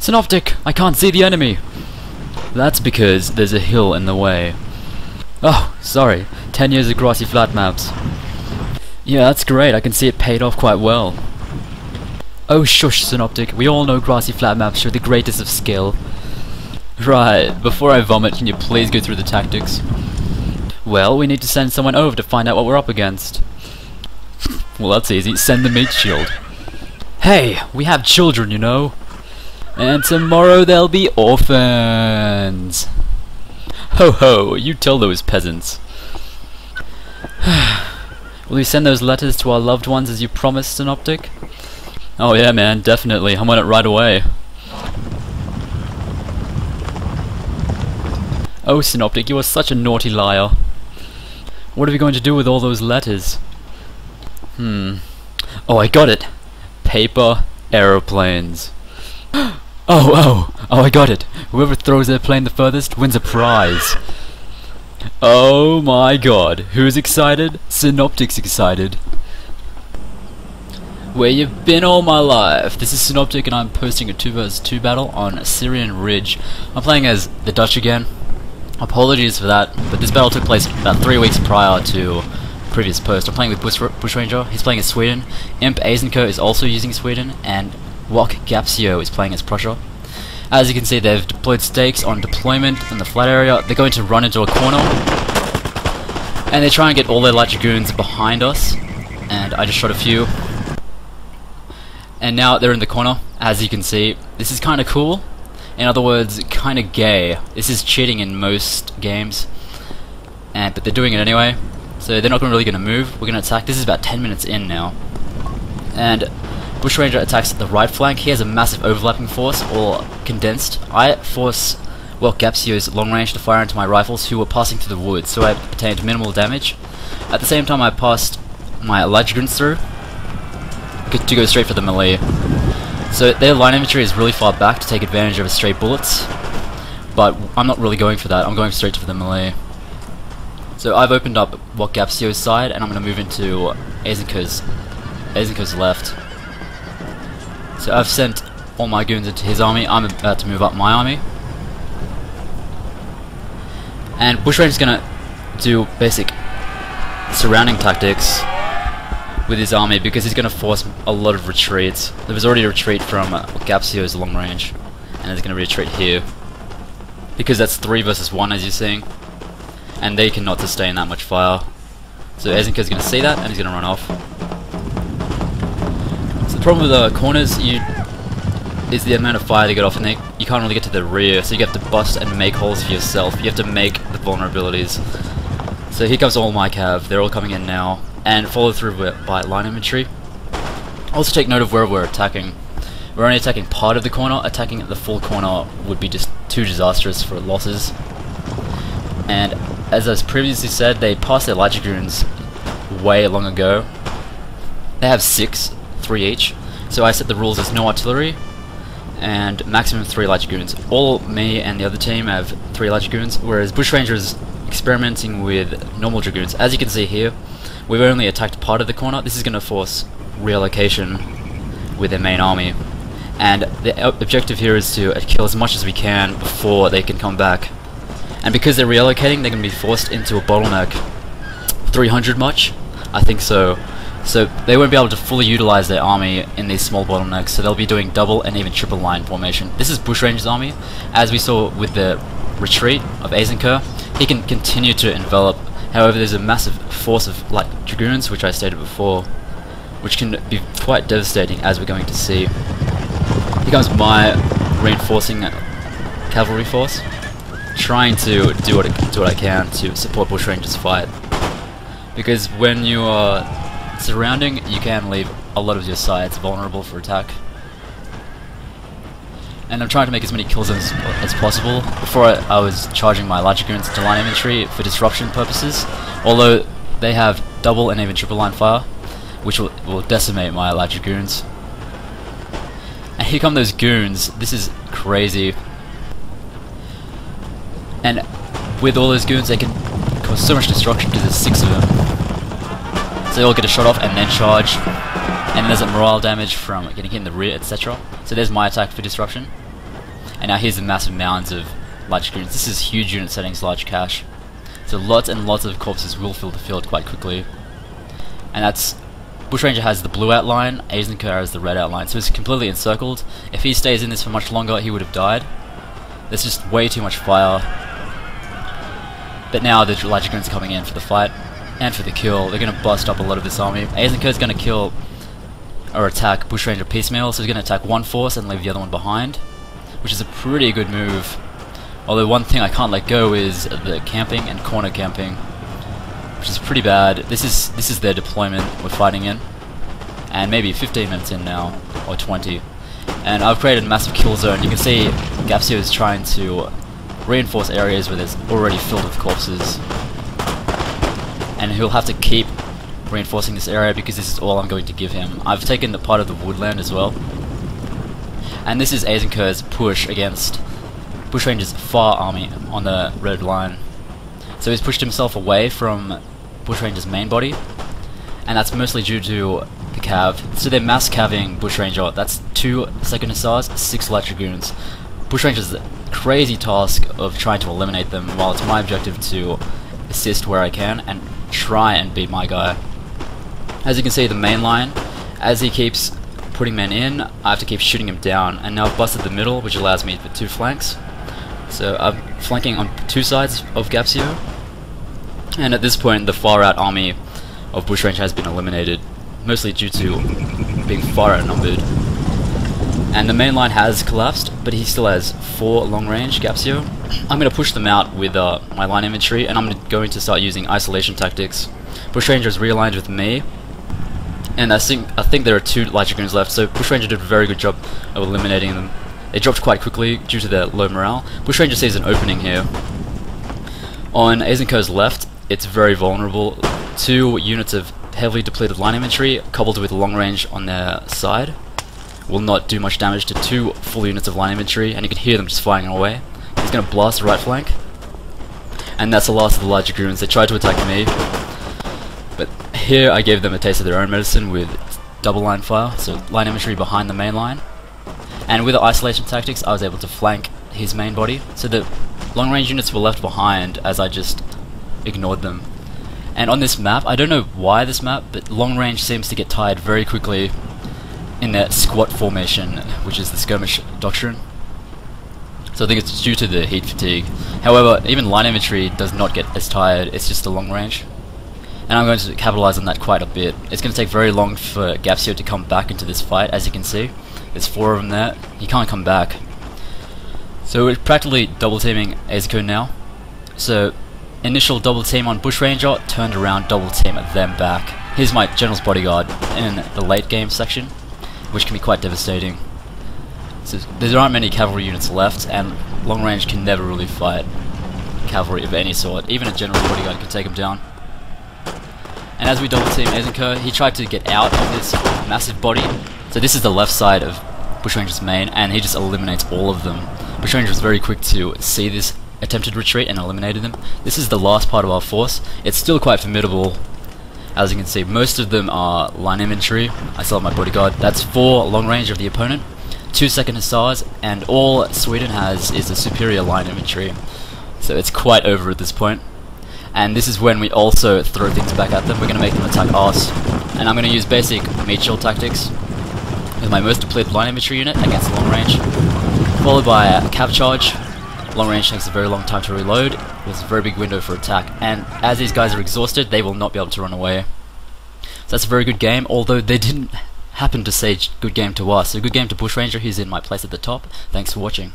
Synoptic! I can't see the enemy! That's because there's a hill in the way. Oh, sorry. 10 years of grassy flat maps. Yeah, that's great. I can see it paid off quite well. Oh shush, Synoptic. We all know grassy flat maps show the greatest of skill. Right, before I vomit, can you please go through the tactics? Well, we need to send someone over to find out what we're up against. Well, that's easy. Send the meat shield. Hey, we have children, you know. And tomorrow they'll be orphans. Ho ho, you tell those peasants. Will you send those letters to our loved ones as you promised, Synoptic? Oh yeah, man, definitely. I'm on it right away. Oh, Synoptic, you are such a naughty liar. What are we going to do with all those letters? Oh, I got it. Paper aeroplanes. Oh, I got it. Whoever throws their plane the furthest wins a prize. Oh my god. Who's excited? Synoptic's excited. Where you been all my life? This is Synoptic and I'm posting a 2 vs 2 battle on Syrian Ridge. I'm playing as the Dutch again. Apologies for that, but this battle took place about 3 weeks prior to previous post. I'm playing with Bushranger, he's playing as Sweden. IMP Eisenko is also using Sweden, and WOC Gapsio is playing as Prussia. As you can see, they've deployed stakes on deployment in the flat area. They're going to run into a corner, and they try and get all their light dragoons behind us, and I just shot a few. And now they're in the corner, as you can see. This is kinda cool. In other words, kinda gay. This is cheating in most games, but they're doing it anyway. So they're not really gonna move. We're gonna attack. This is about 10 minutes in now. And Bushranger attacks the right flank. He has a massive overlapping force, all condensed. I force Gapsio's long range to fire into my rifles, who were passing through the woods, so I obtained minimal damage. At the same time, I passed my light dragoons through to go straight for the melee. So their line infantry is really far back to take advantage of straight bullets, but I'm not really going for that. I'm going straight for the melee. So I've opened up WOC Gapsio's side, and I'm going to move into Eisenko's left. So I've sent all my goons into his army. I'm about to move up my army. And Bushranger's going to do basic surrounding tactics with his army because he's going to force a lot of retreats. There was already a retreat from Gapsio's long range, and there's going to be a retreat here because that's 3 versus 1 as you're seeing, and they cannot sustain that much fire. So Eisenko's going to see that and he's going to run off. So the problem with the corners is the amount of fire they get off, and you can't really get to the rear, so you have to bust and make holes for yourself. You have to make the vulnerabilities. So here comes all my cav. They're all coming in now, and follow through by line infantry. Also take note of where we're attacking. We're only attacking part of the corner. Attacking the full corner would be just too disastrous for losses. And as I previously said, they passed their light dragoons way long ago. They have 6, 3 each. So I set the rules as no artillery and maximum 3 light dragoons. All me and the other team have 3 light dragoons, whereas Bushranger is experimenting with normal dragoons. As you can see here, we've only attacked part of the corner. This is going to force reallocation with their main army, and the objective here is to kill as much as we can before they can come back. And because they're reallocating, they're going to be forced into a bottleneck. 300 much? I think so. So they won't be able to fully utilize their army in these small bottlenecks, so they'll be doing double and even triple line formation. This is Bushranger's army. As we saw with the retreat of Eisenko, he can continue to envelop. However, there's a massive force of light dragoons, which I stated before, which can be quite devastating, as we're going to see. Here comes my reinforcing cavalry force, trying to do what I can to support Bushranger's fight. Because when you are surrounding, you can leave a lot of your sides vulnerable for attack. And I'm trying to make as many kills as possible. Before I was charging my light dragoons into line infantry for disruption purposes, although they have double and even triple line fire, which will decimate my light dragoons. And here come those goons. This is crazy. And with all those goons, they can cause so much destruction because there's 6 of them. So they all get a shot off and then charge, and there's a morale damage from getting hit in the rear, etc. So there's my attack for disruption. And now here's the massive mounds of large dragoons. This is huge unit settings, large cache. So lots and lots of corpses will fill the field quite quickly. And that's... Bushranger has the blue outline, Eisenker has the red outline, so it's completely encircled. If he stays in this for much longer, he would have died. There's just way too mumuch fire. But now the light dragoons are coming in for the fight and for the kill. They're going to bust up a lot of this army. Eisenker's going to kill or attack Bushranger piecemeal, so he's going to attack one force and leave the other one behind, which is a pretty good move. Although one thing I can't let go is the camping and corner camping, which is pretty bad. This is their deployment we're fighting in, and maybe 15 minutes in now, or 20. And I've created a massive kill zone. You can see Gapsio is trying to reinforce areas where there's already filled with corpses, and he'll have to keep reinforcing this area because this is all I'm going to give him. I've taken the part of the woodland as well, and this is Eisenker's push against Bushranger's far army on the red line. So he's pushed himself away from Bushranger's main body, and that's mostly due to the cav. So they're mass caving Bushranger. That's 2 second hussars, 6 light dragoons. Bushranger's crazy task of trying to eliminate them, while it's my objective to assist where I can and try and beat my guy. As you can see, the main line, as he keeps putting men in, I have to keep shooting him down, and now I've busted the middle, which allows me for 2 flanks. So I'm flanking on 2 sides of Gapsio, and at this point the far out army of Bushranger has been eliminated, mostly due to being far outnumbered. And the main line has collapsed, but he still has 4 long range Gapsio. I'm going to push them out with my line infantry, and I'm going to start using isolation tactics. Bushranger is realigned with me, and I think there are 2 light dragoons left, so Bushranger did a very good job of eliminating them. They dropped quite quickly due to their low morale. Bushranger sees an opening here. On Eisenker's left, it's very vulnerable. 2 units of heavily depleted line infantry coupled with long range on their side will not do much damage to 2 full units of line infantry, and you can hear them just firing away. He's going to blast the right flank, and that's the last of the large dragoons. They tried to attack me, but here I gave them a taste of their own medicine with double line fire, so line infantry behind the main line. And with the isolation tactics, I was able to flank his main body, so the long range units were left behind as I just ignored them. And on this map, I don't know why this map, but long range seems to get tired very quickly in their squat formation, which is the skirmish doctrine. So I think it's due to the heat fatigue. However, even line infantry does not get as tired, it's just the long range. And I'm going to capitalize on that quite a bit. It's going to take very long for Gapsio to come back into this fight, as you can see. There's 4 of them there. He can't come back. So we're practically double teaming Eisenker now. So initial double team on Bushranger, turned around, double team them back. Here's my general's bodyguard in the late game section, which can be quite devastating. So there aren't many cavalry units left, and long range can never really fight cavalry of any sort. Even a general's bodyguard can take him down. And as we double team Eisenker, he tried to get out of this massive body. So this is the left side of Bushranger's main, and he just eliminates all of them. Bushranger was very quick to see this attempted retreat and eliminated them. This is the last part of our force. It's still quite formidable. As you can see, most of them are line infantry. I still have my bodyguard. That's 4 long range of the opponent, 2 second hussars, and all Sweden has is a superior line infantry. So it's quite over at this point. And this is when we also throw things back at them. We're going to make them attack us. And I'm going to use basic meat shield tactics with my most depleted line infantry unit against long range, followed by a cav charge. Long range takes a very long time to reload. There's a very big window for attack, and as these guys are exhausted, they will not be able to run away. So that's a very good game, although they didn't happen to say good game to us. So good game to Bushranger. He's in my place at the top. Thanks for watching.